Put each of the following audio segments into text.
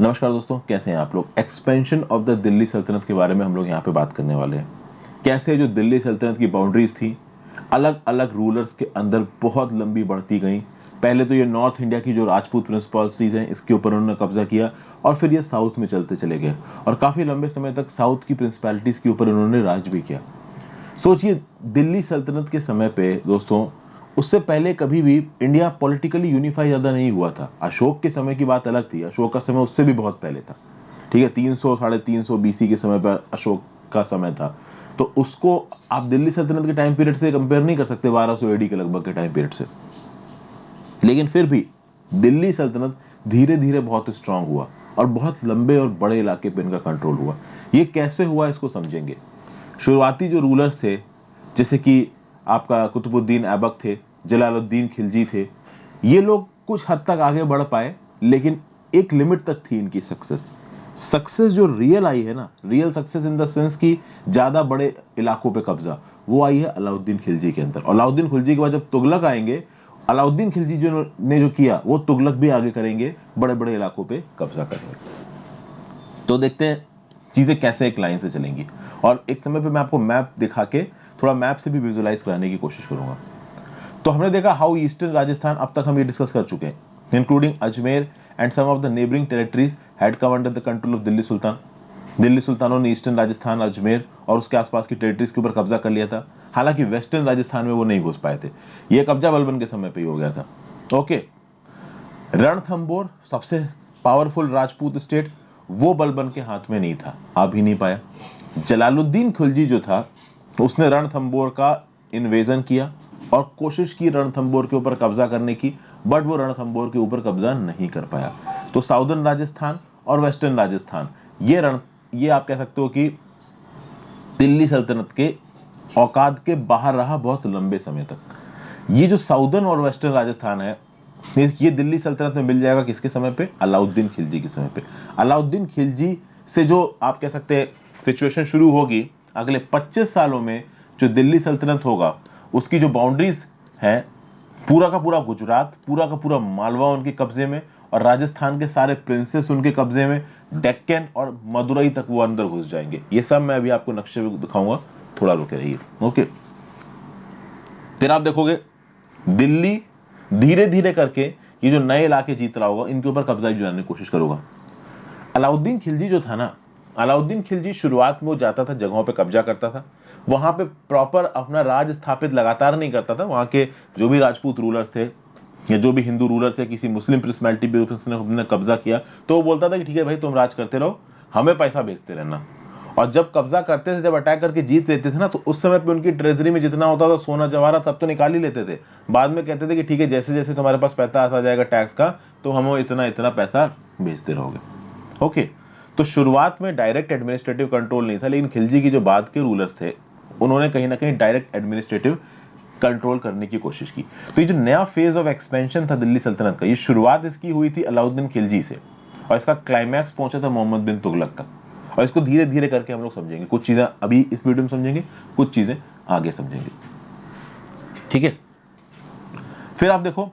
नमस्कार दोस्तों, कैसे हैं आप लोग। एक्सपेंशन ऑफ द दिल्ली सल्तनत के बारे में हम लोग यहाँ पे बात करने वाले हैं। कैसे जो दिल्ली सल्तनत की बाउंड्रीज थी अलग अलग रूलर्स के अंदर बहुत लंबी बढ़ती गई। पहले तो ये नॉर्थ इंडिया की जो राजपूत प्रिंसिपलिटीज हैं इसके ऊपर उन्होंने कब्जा किया और फिर ये साउथ में चलते चले गए और काफ़ी लंबे समय तक साउथ की प्रिंसिपैलिटीज़ के ऊपर उन्होंने राज भी किया। सोचिए, दिल्ली सल्तनत के समय पे दोस्तों, उससे पहले कभी भी इंडिया पॉलिटिकली यूनिफाई ज़्यादा नहीं हुआ था। अशोक के समय की बात अलग थी, अशोक का समय उससे भी बहुत पहले था। ठीक है, 300 साढ़े 300 बीसी के समय पर अशोक का समय था। तो उसको आप दिल्ली सल्तनत के टाइम पीरियड से कंपेयर नहीं कर सकते, 1200 एडी के लगभग के टाइम पीरियड से। लेकिन फिर भी दिल्ली सल्तनत धीरे धीरे बहुत स्ट्रांग हुआ और बहुत लंबे और बड़े इलाके पर इनका कंट्रोल हुआ। ये कैसे हुआ इसको समझेंगे। शुरुआती जो रूलर्स थे, जैसे कि आपका कुतुबुद्दीन ऐबक थे, जलालुद्दीन खिलजी थे, ये लोग कुछ हद तक आगे बढ़ पाए, लेकिन एक लिमिट तक थी इनकी सक्सेस। सक्सेस जो रियल आई है ना, real success in the sense कि ज़्यादा बड़े इलाकों पे कब्जा, वो आई है अलाउद्दीन खिलजी के अंदर। अलाउद्दीन खिलजी के बाद जब तुगलक आएंगे, अलाउद्दीन खिलजी जो ने जो किया वो तुगलक भी आगे करेंगे, बड़े बड़े इलाकों पे कब्जा करेंगे। तो देखते हैं चीज़ें कैसे एक लाइन से चलेंगी। और एक समय पे मैं आपको मैप दिखा के थोड़ा मैप से भी विजुअलाइज कराने की कोशिश करूंगा। तो हमने देखा हाउ ईस्टर्न राजस्थान, अब तक हम ये डिस्कस कर चुके हैं, including Ajmer and some of the neighbouring territories had come under the control of Delhi sultan. Delhi सुल्तानों ने ईस्टर्न राजस्थान, अजमेर और उसके आसपास की टेरिटरीज के ऊपर कब्जा कर लिया था। हालांकि वेस्टर्न राजस्थान में वो नहीं घुस पाए थे। ये कब्जा बलबन के समय पे ही हो गया था। ओके, रणथंबोर सबसे पावरफुल राजपूत स्टेट, वो बलबन के हाथ में नहीं था, आ भी नहीं पाया। जलालुद्दीन खिलजी जो था उसने रणथंबोर का इन्वेजन किया और कोशिश की रणथंबोर के ऊपर कब्जा करने की, बट वो रणथंबोर के ऊपर कब्जा नहीं कर पाया। तो साउदर्न राजस्थान और वेस्टर्न राजस्थान, ये आप कह सकते हो कि दिल्ली सल्तनत के औकात के बाहर रहा बहुत लंबे समय तक। ये जो साउदर्न और वेस्टर्न राजस्थान है, ये दिल्ली सल्तनत में मिल जाएगा किसके समय पे? अलाउद्दीन खिलजी के समय पे। अलाउद्दीन खिलजी से जो आप कह सकते हैं सिचुएशन शुरू होगी, अगले 25 सालों में जो दिल्ली सल्तनत होगा उसकी जो बाउंड्रीज है, पूरा का पूरा गुजरात, पूरा का पूरा मालवा उनके कब्जे में और राजस्थान के सारे प्रिंसेस उनके कब्जे में, डेक्कन और मदुरई तक वो अंदर घुस जाएंगे। ये सब मैं अभी आपको नक्शे में दिखाऊंगा, थोड़ा रुके रहिए। ओके, फिर आप देखोगे दिल्ली धीरे धीरे करके ये जो नए इलाके जीत रहा होगा इनके ऊपर कब्जा भी जमाने की कोशिश करूंगा। अलाउद्दीन खिलजी जो था ना, अलाउद्दीन खिलजी शुरुआत में वो जाता था, जगहों पे कब्जा करता था, वहां पे प्रॉपर अपना राज स्थापित लगातार नहीं करता था। वहां के जो भी राजपूत रूलर्स थे या जो भी हिंदू रूलर्स थे, किसी मुस्लिम पर्सनैलिटी पे उसने कब्जा किया तो वो बोलता था कि ठीक है भाई, तुम राज करते रहो, हमें पैसा भेजते रहना। और जब कब्जा करते थे, जब अटैक करके जीत लेते थे ना, तो उस समय पे उनकी ट्रेजरी में जितना होता था सोना जवाहरात सब तो निकाल ही लेते थे। बाद में कहते थे कि ठीक है, जैसे जैसे तुम्हारे पास पैसा आ जाएगा टैक्स का, तो हम इतना इतना पैसा भेजते रहोगे। ओके, तो शुरुआत में डायरेक्ट एडमिनिस्ट्रेटिव कंट्रोल नहीं था, लेकिन खिलजी की जो बाद के रूलर्स थे उन्होंने कहीं ना कहीं डायरेक्ट एडमिनिस्ट्रेटिव कंट्रोल करने की कोशिश की। तो ये जो नया फेज ऑफ एक्सपेंशन था दिल्ली सल्तनत का, ये शुरुआत इसकी हुई थी अलाउद्दीन खिलजी से और इसका क्लाइमैक्स पहुंचा था मोहम्मद बिन तुगलक तक। और इसको धीरे धीरे करके हम लोग समझेंगे, कुछ चीजें अभी इस वीडियो में समझेंगे, कुछ चीजें आगे समझेंगे। ठीक है, फिर आप देखो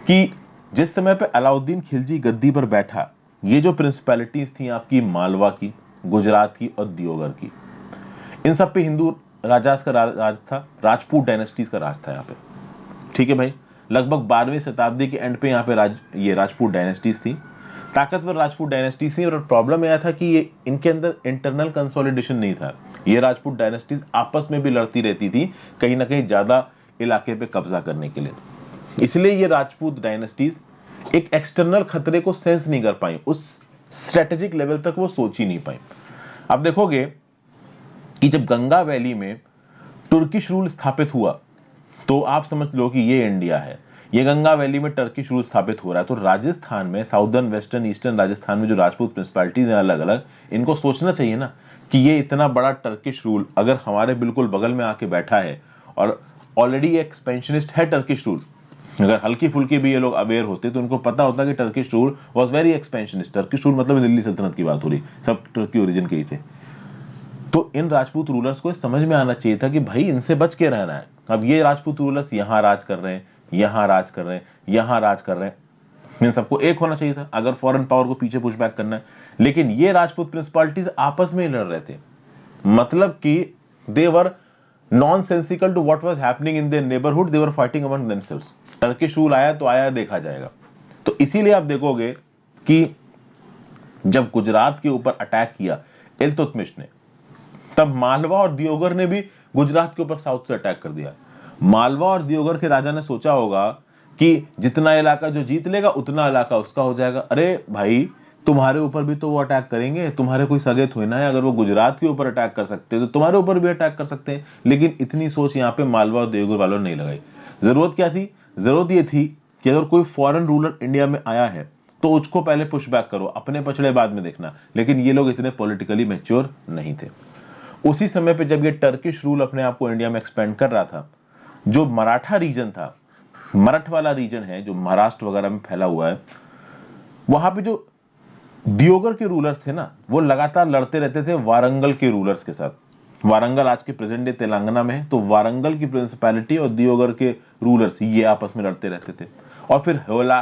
कि जिस समय पे अलाउद्दीन खिलजी गद्दी पर बैठा, ये जो प्रिंसिपैलिटीज थी आपकी मालवा की, गुजरात की और दियोगर की, इन सब पे हिंदू राजास का राज था, राजपूत डायनेस्टीज का राज था यहाँ पे। ठीक है भाई, लगभग 12वीं शताब्दी के एंड पे यहाँ पे ये राजपूत डायनेस्टीज थी, ताकतवर राजपूत डायनेस्टीज थी। और प्रॉब्लम यह था कि ये इनके अंदर इंटरनल कंसोलिडेशन नहीं था। ये राजपूत डायनेस्टीज आपस में भी लड़ती रहती थी, कहीं ना कहीं ज्यादा इलाके पे कब्जा करने के लिए। इसलिए ये राजपूत डायनेस्टीज एक एक्सटर्नल खतरे को सेंस नहीं कर पाई, उस स्ट्रेटेजिक लेवल तक वो सोच ही नहीं पाई। अब देखोगे कि जब गंगा वैली में तुर्किश रूल स्थापित हुआ, तो आप समझ लो कि ये इंडिया है, ये गंगा वैली में टर्किश रूल स्थापित हो रहा है। तो राजस्थान में, साउदर्न, वेस्टर्न, ईस्टर्न राजस्थान में जो राजपूत प्रिंसिपैलिटीज हैं अलग अलग, इनको सोचना चाहिए ना कि ये इतना बड़ा टर्किश रूल अगर हमारे बिल्कुल बगल में आके बैठा है और ऑलरेडी एक्सपेंशनिस्ट है टर्किश रूल, अगर हल्की फुल्की भी ये लोग अवेयर होते तो उनको पता होता कि Turkish rule was very expansionist. Turkish rule मतलब दिल्ली सल्तनत की बात हो रही, सब टर्की ओरिजिन के ही थे। तो इन राजपूत रूलर्स को समझ में आना चाहिए था कि भाई इनसे बच के रहना है। अब ये राजपूत रूलर्स यहाँ राज कर रहे हैं, यहाँ राज कर रहे हैं, यहाँ राज कर रहे हैं, इन सबको एक होना चाहिए था अगर फॉरेन पावर को पीछे पुश बैक करना है। लेकिन ये राजपूत प्रिंसिपालिटीज आपस में ही लड़ रहे थे, मतलब कि they were nonsensical to what was happening in their neighbourhood, they were fighting among themselves. Turkish rule आया तो आया, देखा जाएगा। तो इसीलिए आप देखोगे कि जब गुजरात के ऊपर अटैक किया इल्तुतमिश ने, तब मालवा और दियोगर ने भी गुजरात के ऊपर साउथ से अटैक कर दिया। मालवा और दियोगर के राजा ने सोचा होगा कि जितना इलाका जो जीत लेगा उतना इलाका उसका हो जाएगा। अरे भाई, तुम्हारे ऊपर भी तो वो अटैक करेंगे, तुम्हारे कोई सगे थोड़ी ना है। अगर वो गुजरात के ऊपर अटैक कर सकते हैं तो तुम्हारे ऊपर भी अटैक कर सकते हैं। लेकिन इतनी सोच यहाँ पे मालवा और दियोगर वालों ने नहीं लगाई। जरूरत क्या थी? जरूरत ये थी कि अगर कोई फॉरेन रूलर इंडिया में आया है तो उसको पहले पुश बैक करो, अपने पछड़े बाद में देखना। लेकिन ये लोग इतने पॉलिटिकली मैच्योर नहीं थे। उसी समय पे जब ये टर्किश रूल अपने आप को इंडिया में एक्सपेंड कर रहा था, जो मराठा रीजन था, मराठ वाला रीजन है जो महाराष्ट्र वगैरह में फैला हुआ है, वहां पे जो दियोगर के रूलर्स थे ना, वो लगातार लड़ते रहते थे वारंगल के रूलर्स के साथ। वारंगल आज के प्रेजेंट डे तेलंगाना में है, तो वारंगल की प्रिंसिपैलिटी और दियोगर के रूलर्स ये आपस में लड़ते रहते थे। और फिर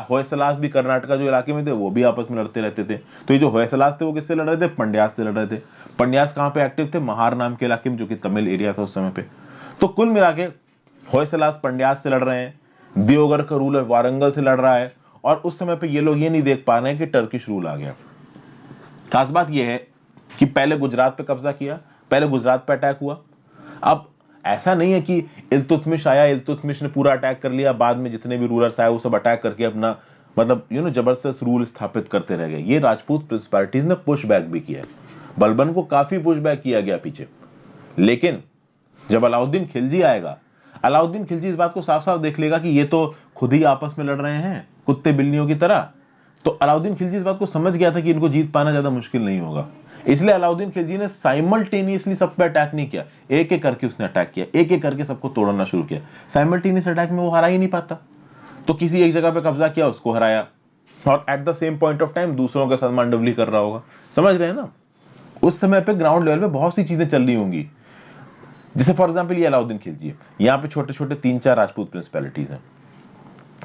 होयसलास भी कर्नाटका जो इलाके में थे वो भी आपस में लड़ते रहते थे। तो ये जो होयसलास थे वो किससे लड़ रहे थे? पंड्यास से लड़ रहे थे। पंड्यास कहाँ पे एक्टिव थे? महार नाम के इलाके में, जो कि तमिल एरिया था उस समय पे। तो कुल मिला के होयसलास पंड्यास से लड़ रहे हैं, दियोगर का रूलर वारंगल से लड़ रहा है, और उस समय पे ये लोग ये नहीं देख पा रहे हैं कि टर्किश रूल आ गया। खास बात यह है कि पहले गुजरात पे कब्जा किया, पहले गुजरात पे अटैक हुआ। अब ऐसा नहीं है कि इल्तुतमिश आया, इल्तुतमिश ने पूरा अटैक कर लिया, बाद में जितने भी रूलर्स आए वो सब अटैक करके अपना मतलब जबरदस्त रूल स्थापित करते रह गए। ये राजपूत प्रिंसिपैलिटीज ने पुश बैक भी किया, बलबन को काफी पुश बैक किया गया पीछे। लेकिन जब अलाउद्दीन खिलजी आएगा, अलाउद्दीन खिलजी इस बात को साफ साफ देख लेगा कि ये तो खुद ही आपस में लड़ रहे हैं कुत्ते बिल्लियों की तरह। तो अलाउद्दीन खिलजी इस बात को समझ गया था कि इनको जीत पाना ज्यादा मुश्किल नहीं होगा। इसलिए अलाउद्दीन खिलजी ने साइमल्टेनियसली सब पे अटैक नहीं किया, एक एक करके उसने अटैक किया, एक एक करके सबको तोड़ना शुरू किया। साइमल्टेनियस अटैक में वो हरा ही नहीं पाता, तो किसी एक जगह पे कब्जा किया, उसको हराया, और at the same point of time दूसरों के साथ मांडवली कर रहा होगा। समझ रहे हैं ना? उस समय पे ग्राउंड लेवल पे बहुत सी चीजें चल रही होंगी। जैसे फॉर एग्जाम्पल ये अलाउद्दीन खिलजी है, यहाँ पे छोटे छोटे 3-4 राजपूत प्रिंसिपैलिटीज हैं।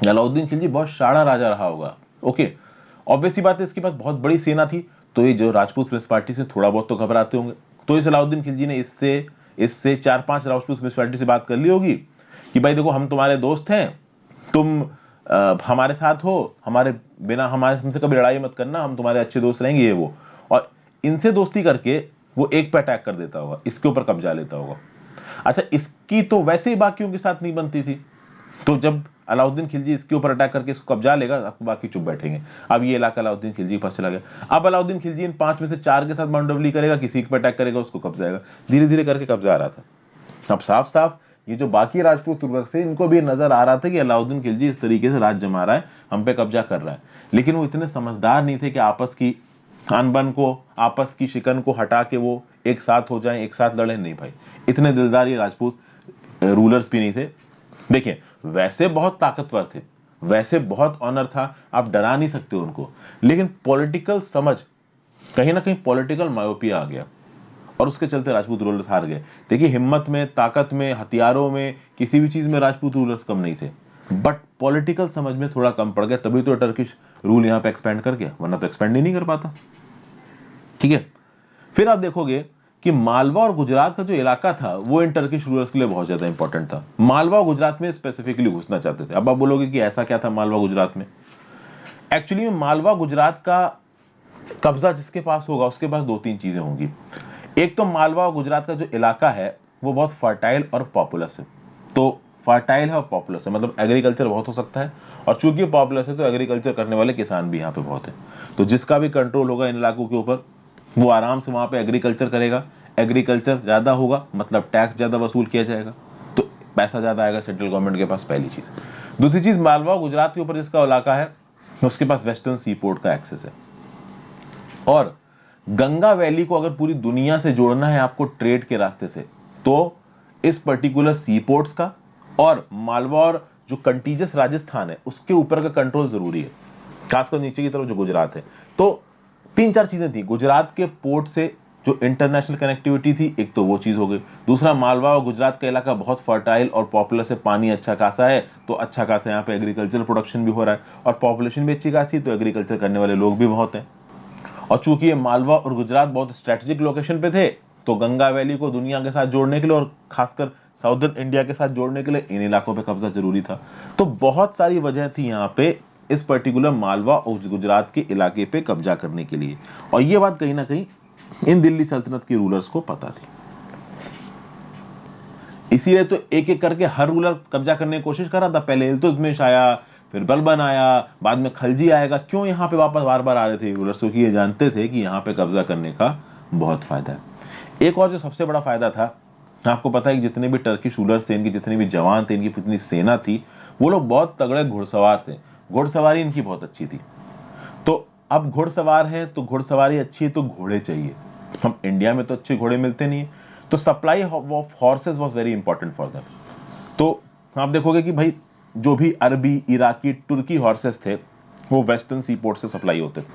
अलाउद्दीन खिलजी बहुत शाणा राजा रहा होगा, ओके। ऑब्वियसली बात है, इसके पास बहुत बड़ी सेना थी, तो ये जो राजपूत प्रिंसिपैलिटी से थोड़ा बहुत तो घबराते होंगे। तो इस अलाउद्दीन खिलजी ने इससे 4-5 राजपूत प्रिंसिपैलिटी से बात कर ली होगी कि भाई देखो, हम तुम्हारे दोस्त हैं, तुम हमारे साथ हो, हमारे बिना हमसे कभी लड़ाई मत करना, हम तुम्हारे अच्छे दोस्त रहेंगे, ये वो। और इनसे दोस्ती करके वो एक पे अटैक कर देता होगा, इसके ऊपर कब्जा लेता होगा। अच्छा, इसकी तो वैसे ही बाकियों के साथ नहीं बनती थी, तो जब अलाउद्दीन खिलजी इसके ऊपर अटैक करके इसको कब्जा लेगा, आपको बाकी चुप बैठेंगे। अब ये इलाका अलाउद्दीन खिलजी के पास चला गया। अब अलाउद्दीन खिलजी इन 5 में से 4 के साथ मांडवली करेगा, किसी पे अटैक करेगा, उसको कब्जा आएगा। धीरे धीरे करके कब्जा आ रहा था। अब साफ साफ ये जो बाकी राजपूत तुर्क थे, इनको भी नजर आ रहा था कि अलाउद्दीन खिलजी इस तरीके से राज जमा रहा है, हम पे कब्जा कर रहा है। लेकिन वो इतने समझदार नहीं थे कि आपस की अनबन को, आपस की शिकन को हटा के वो एक साथ हो जाएं, एक साथ लड़े। नहीं भाई, इतने दिलदार ये राजपूत रूलर्स भी नहीं थे। देखिए, वैसे बहुत ताकतवर थे, वैसे बहुत ऑनर था, आप डरा नहीं सकते उनको। लेकिन पॉलिटिकल समझ, कहीं ना कहीं पॉलिटिकल मायोपिया आ गया, और उसके चलते राजपूत रूलर्स हार गए। देखिए, हिम्मत में, ताकत में, हथियारों में, किसी भी चीज में राजपूत रूलर्स कम नहीं थे, बट पॉलिटिकल समझ में थोड़ा कम पड़ गया। तभी तो टर्किश रूल यहाँ पे एक्सपेंड कर गया, वरना तो एक्सपेंड ही नहीं कर पाता। ठीक है। फिर आप देखोगे कि मालवा और गुजरात का जो इलाका था वो इन टर्किश रूलर्स के लिए बहुत ज्यादा इंपॉर्टेंट था। मालवा और गुजरात में स्पेसिफिकली घुसना चाहते थे। अब आप बोलोगे कि ऐसा क्या था मालवा गुजरात में? एक्चुअली मालवा गुजरात का कब्जा जिसके पास होगा, उसके पास 2-3 चीजें होंगी। एक तो मालवा और गुजरात का जो इलाका है वो बहुत फर्टाइल और पॉपुलस है। तो फर्टाइल है और पॉपुलस है, मतलब एग्रीकल्चर बहुत हो सकता है, और चूंकि पॉपुलस है तो एग्रीकल्चर करने वाले किसान भी यहाँ पे बहुत है। तो जिसका भी कंट्रोल होगा इन इलाकों के ऊपर, वो आराम से वहां पे एग्रीकल्चर करेगा। एग्रीकल्चर ज्यादा होगा मतलब टैक्स ज्यादा वसूल किया जाएगा, तो पैसा ज्यादा आएगा सेंट्रल गवर्नमेंट के पास, पहली चीज। दूसरी चीज, मालवा और गुजरात के ऊपर जिसका इलाका है उसके पास वेस्टर्न सी पोर्ट का एक्सेस है, और गंगा वैली को अगर पूरी दुनिया से जोड़ना है आपको ट्रेड के रास्ते से, तो इस पर्टिकुलर सी पोर्ट्स का और मालवा और जो कंटीजियस राजस्थान है उसके ऊपर का कंट्रोल जरूरी है, खासकर नीचे की तरफ जो गुजरात है। तो 3-4 चीजें थी। गुजरात के पोर्ट से जो इंटरनेशनल कनेक्टिविटी थी, एक तो वो चीज़ हो गई। दूसरा, मालवा और गुजरात का इलाका बहुत फर्टाइल और पॉपुलस है, पानी अच्छा खासा है, तो अच्छा खासा यहाँ पे एग्रीकल्चर प्रोडक्शन भी हो रहा है और पॉपुलेशन भी अच्छी खासी, तो एग्रीकल्चर करने वाले लोग भी बहुत हैं। और चूंकि ये मालवा और गुजरात बहुत स्ट्रेटेजिक लोकेशन पे थे, तो गंगा वैली को दुनिया के साथ जोड़ने के लिए और खासकर साउदर्न इंडिया के साथ जोड़ने के लिए इन इलाकों पे कब्जा जरूरी था। तो बहुत सारी वजह थी यहाँ पे इस पर्टिकुलर मालवा और गुजरात के इलाके पे कब्जा करने के लिए, और ये बात कहीं ना कहीं इन दिल्ली सल्तनत के रूलर्स को पता थी। इसीलिए तो एक एक करके हर रूलर कब्जा करने की कोशिश कर रहा था। पहले इल्तुतमिश आया, फिर बलबन आया, बाद में खलजी आएगा। क्यों यहाँ पे वापस बार बार आ रहे थे रूलर्स? क्योंकि ये जानते थे कि यहाँ पे कब्जा करने का बहुत फायदा है। एक और जो सबसे बड़ा फायदा था, आपको पता है कि जितने भी टर्किश रूलर्स थे, इनके जितने भी जवान थे, इनकी जितनी सेना थी, वो लोग बहुत तगड़े घुड़सवार थे। घुड़सवारी इनकी बहुत अच्छी थी। तो अब घुड़सवार है तो घुड़सवारी अच्छी है तो घोड़े चाहिए। हम इंडिया में तो अच्छे घोड़े मिलते नहीं, तो supply of horses was very important for them. तो आप देखोगे कि भाई जो भी अरबी, इराकी, तुर्की हॉर्सेस थे, वो वेस्टर्न सी पोर्ट से सप्लाई होते थे।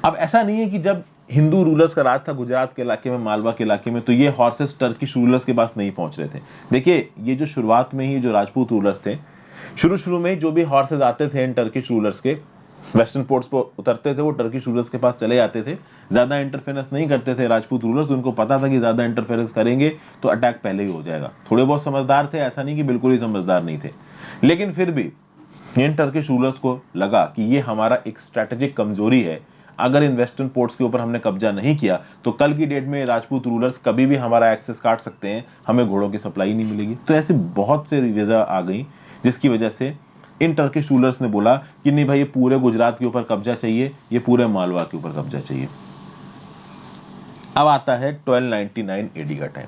अब ऐसा नहीं है कि जब हिंदू रूलर्स का राज था गुजरात के इलाके में, मालवा के इलाके में, तो ये हॉर्सेस टर्किश रूलर्स के पास नहीं पहुंच रहे थे। देखिए, ये जो शुरुआत में ही जो राजपूत रूलर्स थे, शुरू शुरू में जो भी हॉर्सेस आते थे इन टर्किश रूलर्स के, वेस्टर्न पोर्ट्स पर उतरते थे, वो टर्किश रूलर्स के पास चले जाते थे। ज्यादा इंटरफेरेंस नहीं करते थे राजपूत रूलर्स, उनको पता था कि ज्यादा इंटरफेरेंस करेंगे तो अटैक पहले ही हो जाएगा। थोड़े बहुत समझदार थे, ऐसा नहीं कि बिल्कुल ही समझदार नहीं थे, लेकिन फिर भी इन टर्किश रूलर्स को लगा कि ये हमारा एक स्ट्रेटेजिक कमजोरी है। अगर इन वेस्टर्न पोर्ट्स के ऊपर हमने कब्जा नहीं किया तो कल की डेट में राजपूत रूलर्स कभी भी हमारा एक्सेस काट सकते हैं, हमें घोड़ों की सप्लाई नहीं मिलेगी। तो ऐसे बहुत से वजह आ गई जिसकी वजह से इन टर्किश रूलर्स ने बोला कि नहीं भाई, ये पूरे गुजरात के ऊपर कब्जा चाहिए, ये पूरे मालवा के ऊपर कब्जा चाहिए। अब आता है 1299 एडी का टाइम।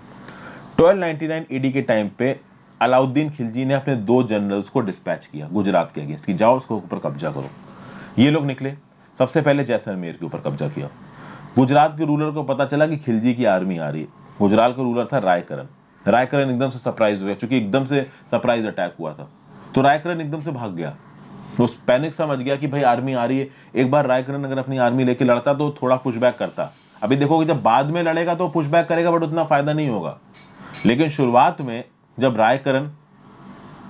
1299 एडी के टाइम पे अलाउद्दीन खिलजी ने अपने 2 जनरल्स को डिस्पैच किया गुजरात के अगेंस्ट कि जाओ उसके ऊपर कब्जा करो। ये लोग निकले, सबसे पहले जैसलमेर के ऊपर कब्जा किया। गुजरात के रूलर को पता चला कि खिलजी की आर्मी आ रही है। गुजरात का रूलर था रायकरन। रायकरन एकदम से सरप्राइज हो गया, क्योंकि एकदम से सरप्राइज अटैक हुआ था, तो रायकरन एकदम से भाग गया। उस पैनिक समझ गया कि भाई आर्मी आ रही है। एक बार रायकरन अगर अपनी आर्मी लेके लड़ता तो थोड़ा पुशबैक करता। अभी देखोगे जब बाद में लड़ेगा तो पुशबैक करेगा, बट उतना फायदा नहीं होगा। लेकिन शुरुआत में जब रायकरन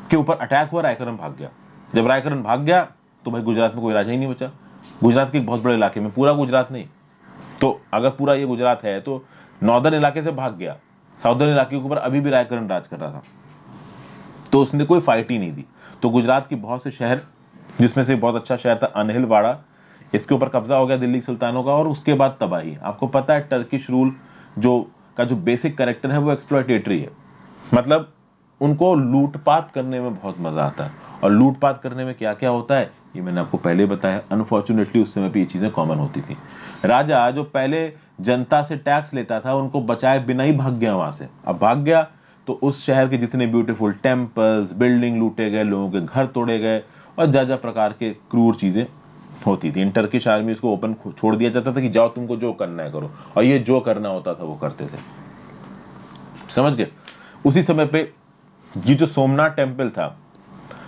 के ऊपर अटैक हुआ, रायकरन भाग गया। जब रायकरन भाग गया तो भाई गुजरात में कोई राजा ही नहीं बचा। गुजरात के एक बहुत बड़े इलाके में, पूरा गुजरात नहीं, तो अगर पूरा ये गुजरात है तो नॉर्दर्न इलाके से भाग गया, साउदर्न इलाके के ऊपर अभी भी रायकरन राज कर रहा था, तो उसने कोई फाइट ही नहीं दी। तो गुजरात के बहुत से शहर, जिसमें से बहुत अच्छा शहर था अनहिलवाड़ा, इसके ऊपर कब्जा हो गया दिल्ली सुल्तानों का, और उसके बाद तबाही। आपको पता है टर्किश रूल जो बेसिक कैरेक्टर है वो एक्सप्लॉयटेटरी है। मतलब उनको लूटपाट करने में बहुत मजा आता है, और लूटपाट करने में क्या क्या होता है ये मैंने आपको पहले बताया। अनफॉर्चुनेटली उस समय पे ये चीजें कॉमन होती थी। राजा जो पहले जनता से टैक्स लेता था, उनको बचाए बिना ही भाग गया वहां से। अब भाग गया तो उस शहर के जितने ब्यूटीफुल टेम्पल्स, बिल्डिंग लूटे गए, लोगों के घर तोड़े गए, और जा प्रकार के क्रूर चीजें होती थी। इन टर्किश आर्मी को ओपन छोड़ दिया जाता था कि जाओ तुमको जो करना है करो, और ये जो करना होता था वो करते थे। समझ गए? उसी समय पे ये जो सोमनाथ टेम्पल था,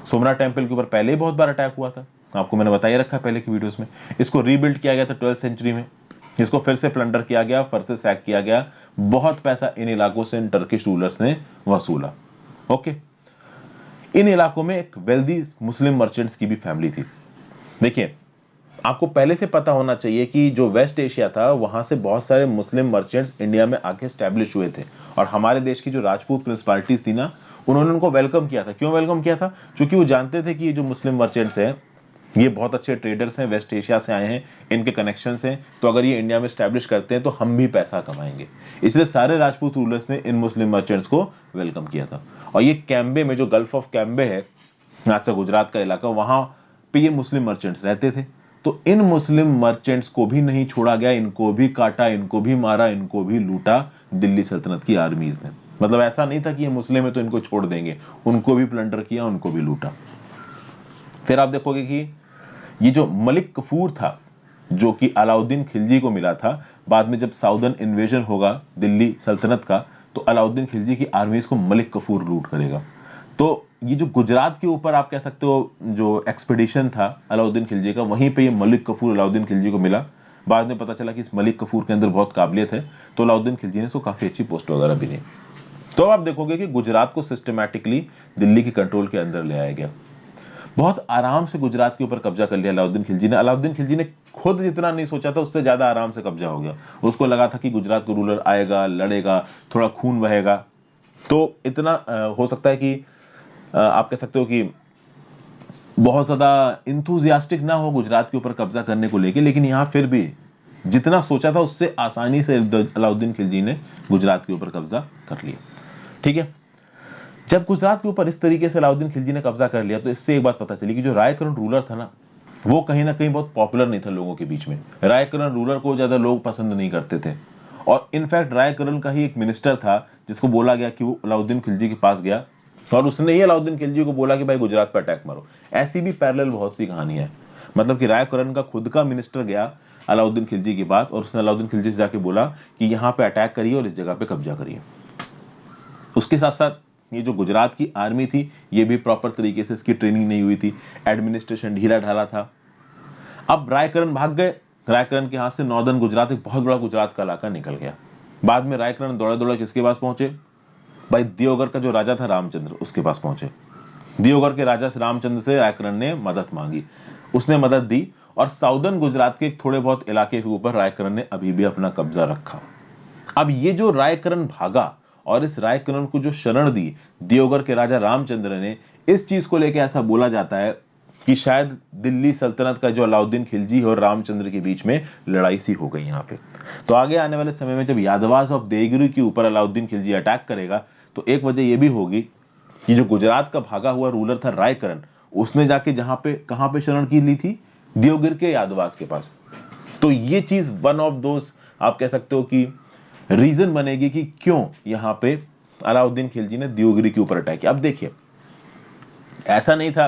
सोमनाथ टेम्पल के ऊपर पहले ही बहुत बार अटैक हुआ था, आपको मैंने बताया रखा है पहले की वीडियोस में। इसको रीबिल्ड किया गया था 12th सेंचुरी में। इसको फिर से प्लंडर किया गया, फिर से सैक किया गया। बहुत पैसा इन इलाकों से इन टर्किश रूलर्स ने वसूला। ओके, इन इलाकों में एक वेल्दी मुस्लिम मर्चेंट्स की भी फैमिली थी। देखिए, आपको पहले से पता होना चाहिए कि जो वेस्ट एशिया था वहां से बहुत सारे मुस्लिम मर्चेंट्स इंडिया में आके स्टैब्लिश हुए थे, और हमारे देश की जो राजपूत प्रिंसिपालिटीज थी ना, उन्होंने उनको वेलकम किया था। क्यों वेलकम किया था? क्योंकि वो जानते थे कि ये जो मुस्लिम मर्चेंट्स हैं ये बहुत अच्छे ट्रेडर्स हैं, वेस्ट एशिया से आए हैं, इनके कनेक्शंस हैं, तो अगर ये इंडिया में स्टैब्लिश करते हैं तो हम भी पैसा कमाएंगे। इसलिए सारे राजपूत रूलर्स ने इन मुस्लिम मर्चेंट्स को वेलकम किया था। और ये कैम्बे में, जो गल्फ ऑफ कैम्बे है आज का गुजरात का इलाका, वहां पे ये मुस्लिम मर्चेंट्स रहते थे। तो इन मुस्लिम मर्चेंट्स को भी नहीं छोड़ा गया, इनको भी काटा, इनको भी मारा, इनको भी लूटा दिल्ली सल्तनत की आर्मीज ने। मतलब ऐसा नहीं था कि ये मुस्लिम है तो इनको छोड़ देंगे, उनको भी प्लंडर किया, उनको भी लूटा। फिर आप देखोगे कि ये जो मलिक कफूर था, जो कि अलाउद्दीन खिलजी को मिला था, बाद में जब साउदर्न इन्वेजन होगा दिल्ली सल्तनत का, तो अलाउद्दीन खिलजी की आर्मीज को मलिक कफूर लूट करेगा। तो ये जो गुजरात के ऊपर आप कह सकते हो जो एक्सपीडिशन था अलाउद्दीन खिलजी का, वहीं पे ये मलिक कफूर अलाउद्दीन खिलजी को मिला। बाद में पता चला कि इस मलिक कफूर के अंदर बहुत काबिलियत है, तो अलाउद्दीन खिलजी ने इसको काफ़ी अच्छी पोस्ट वगैरह भी दी। तो आप देखोगे कि गुजरात को सिस्टमैटिकली दिल्ली के कंट्रोल के अंदर ले आया गया। बहुत आराम से गुजरात के ऊपर कब्जा कर लिया अलाउद्दीन खिलजी ने। अलाउद्दीन खिलजी ने खुद जितना नहीं सोचा था उससे ज़्यादा आराम से कब्जा हो गया। उसको लगा था कि गुजरात का रूलर आएगा, लड़ेगा, थोड़ा खून बहेगा, तो इतना हो सकता है कि आप कह सकते हो कि बहुत ज़्यादा इंथुजियास्टिक ना हो गुजरात के ऊपर कब्जा करने को लेके, लेकिन यहाँ फिर भी जितना सोचा था उससे आसानी से अलाउद्दीन खिलजी ने गुजरात के ऊपर कब्जा कर लिया। ठीक है, जब गुजरात के ऊपर इस तरीके से अलाउद्दीन खिलजी ने कब्जा कर लिया तो इससे एक बात पता चली कि जो रायकरण रूलर था ना, वो कहीं ना कहीं बहुत पॉपुलर नहीं था लोगों के बीच में। रायकरण रूलर को ज़्यादा लोग पसंद नहीं करते थे, और इनफैक्ट रायकरण का ही एक मिनिस्टर था जिसको बोला गया कि वो अलाउद्दीन खिलजी के पास गया और उसने ही अलाउद्दीन खिलजी को बोला कि भाई गुजरात पर अटैक मारो। ऐसी भी पैरेलल बहुत सी कहानियां हैं, मतलब कि रायकरण का खुद का मिनिस्टर गया अलाउद्दीन खिलजी के पास और उसने अलाउद्दीन खिलजी से जाके बोला कि यहाँ पे अटैक करिए और इस जगह पे कब्जा करिए। उसके साथ साथ ये जो गुजरात की आर्मी थी ये भी प्रॉपर तरीके से इसकी ट्रेनिंग नहीं हुई थी, एडमिनिस्ट्रेशन ढीला ढाला था। अब रायकरण भाग गए, रायकरण के हाथ से नॉर्दर्न गुजरात, एक बहुत बड़ा गुजरात का इलाका निकल गया। बाद में रायकरण दौड़ा दौड़ा किसके पास पहुंचे? भाई दियोगर का जो राजा था रामचंद्र, उसके पास पहुंचे। दियोगर के राजा रामचंद्र से रायकरण ने मदद मांगी, उसने मदद दी और साउदर्न गुजरात के थोड़े बहुत इलाके के ऊपर रायकरण ने अभी भी अपना कब्जा रखा। अब ये जो रायकरण भागा और इस रायकरण को जो शरण दी दियोगर के राजा रामचंद्र ने, इस चीज को लेकर ऐसा बोला जाता है कि शायद दिल्ली सल्तनत का जो अलाउद्दीन खिलजी और रामचंद्र के बीच में लड़ाई सी हो गई यहाँ पे। तो आगे आने वाले समय में जब यादवास ऑफ देवगिरी के ऊपर अलाउद्दीन खिलजी अटैक करेगा तो एक वजह यह भी होगी कि जो गुजरात का भागा हुआ रूलर था रायकरण, उसने जाके कहां पे शरण की ली थी? देवगिर के यादवास के पास। तो ये चीज वन ऑफ दोज आप कह सकते हो कि रीजन बनेगी कि क्यों यहां पे अलाउद्दीन खिलजी ने देवगिरी के ऊपर अटैक किया। अब देखिए, ऐसा नहीं था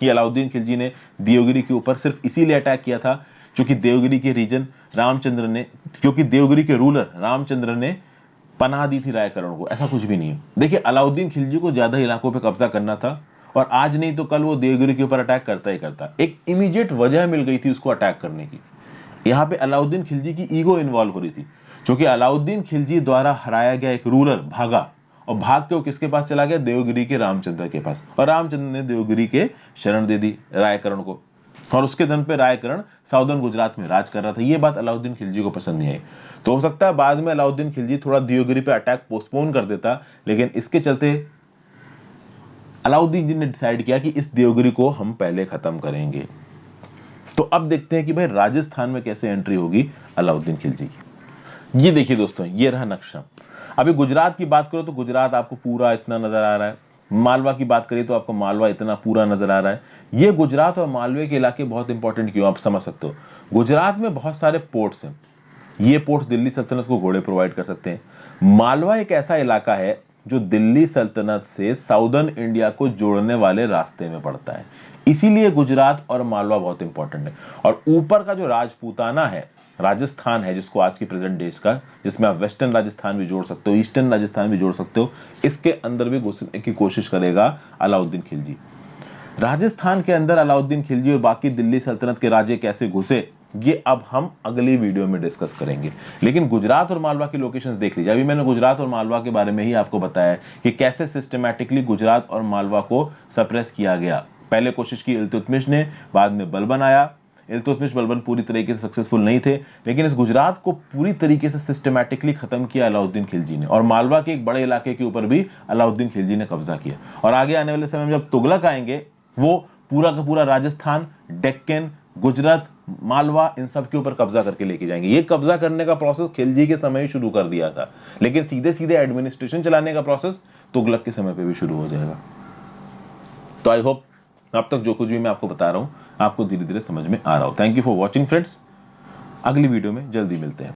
कि अलाउद्दीन खिलजी ने देवगिरी के ऊपर सिर्फ इसीलिए अटैक किया था क्योंकि देवगिरी के रीजन रामचंद्र ने, क्योंकि देवगिरी के रूलर रामचंद्र ने पनाह दी थी रायकरण को। ऐसा कुछ भी नहीं है। देखिए, अलाउद्दीन खिलजी को ज्यादा इलाकों पे कब्जा करना था और आज नहीं तो कल वो देवगिरी के ऊपर अटैक करता ही करता। एक इमीडिएट वजह मिल गई थी उसको अटैक करने की। यहाँ पे अलाउद्दीन खिलजी की ईगो इन्वॉल्व हो रही थी, क्योंकि अलाउद्दीन खिलजी द्वारा हराया गया एक रूलर भागा और भाग के वो किसके पास चला गया? देवगिरी के रामचंद्र के पास, और रामचंद्र ने देवगिरी के शरण दे दी रायकरण को, और उसके दम पे रायकरण साउदर्न गुजरात में राज कर रहा था। ये बात अलाउद्दीन खिलजी को पसंद नहीं आई। तो हो सकता है बाद में अलाउद्दीन खिलजी थोड़ा देवगिरी पे अटैक पोस्टपोन कर देता, लेकिन इसके चलते अलाउद्दीन जी ने डिसाइड किया कि इस देवगिरी को हम पहले खत्म करेंगे। तो अब देखते हैं कि भाई राजस्थान में कैसे एंट्री होगी अलाउद्दीन खिलजी की। ये देखिए दोस्तों, ये रहा नक्शा। अभी गुजरात की बात करो तो गुजरात आपको पूरा इतना नजर आ रहा है। मालवा की बात करें तो आपको मालवा इतना पूरा नजर आ रहा है। ये गुजरात और मालवे के इलाके बहुत इंपॉर्टेंट क्यों, आप समझ सकते हो। गुजरात में बहुत सारे पोर्ट्स हैं, ये पोर्ट्स दिल्ली सल्तनत को घोड़े प्रोवाइड कर सकते हैं। मालवा एक ऐसा इलाका है जो दिल्ली सल्तनत से साउदर्न इंडिया को जोड़ने वाले रास्ते में पड़ता है, इसीलिए गुजरात और मालवा बहुत इंपॉर्टेंट है। और ऊपर का जो राजपूताना है, राजस्थान है, जिसको आज की प्रेजेंट देश का, जिसमें आप वेस्टर्न राजस्थान भी जोड़ सकते हो, ईस्टर्न राजस्थान भी जोड़ सकते हो, इसके अंदर भी घुसने की कोशिश करेगा अलाउद्दीन खिलजी। राजस्थान के अंदर अलाउद्दीन खिलजी और बाकी दिल्ली सल्तनत के राजे कैसे घुसे, ये अब हम अगली वीडियो में डिस्कस करेंगे। लेकिन गुजरात और मालवा की लोकेशंस देख लीजिए। अभी मैंने गुजरात और मालवा के बारे में ही आपको बताया कि कैसे सिस्टमैटिकली गुजरात और मालवा को सप्रेस किया गया। पहले कोशिश की इल्तुतमिश ने, बाद में बलबन आया। इल्तुतमिश बलबन पूरी तरीके से सक्सेसफुल नहीं थे, लेकिन इस गुजरात को पूरी तरीके से सिस्टमैटिकली खत्म किया अलाउद्दीन खिलजी ने, और मालवा के एक बड़े इलाके के ऊपर भी अलाउद्दीन खिलजी ने कब्जा किया। और आगे आने वाले समय में जब तुगलक आएंगे, वो पूरा का पूरा राजस्थान, डेक्कन, गुजरात, मालवा, इन सब के ऊपर कब्जा करके लेके जाएंगे। ये कब्जा करने का प्रोसेस खिलजी के समय ही शुरू कर दिया था, लेकिन सीधे सीधे एडमिनिस्ट्रेशन चलाने का प्रोसेस तुगलक के समय पे भी शुरू हो जाएगा। तो आई होप अब तक जो कुछ भी मैं आपको बता रहा हूं आपको धीरे धीरे समझ में आ रहा हो। Thank you for watching friends. अगली वीडियो में जल्दी मिलते हैं।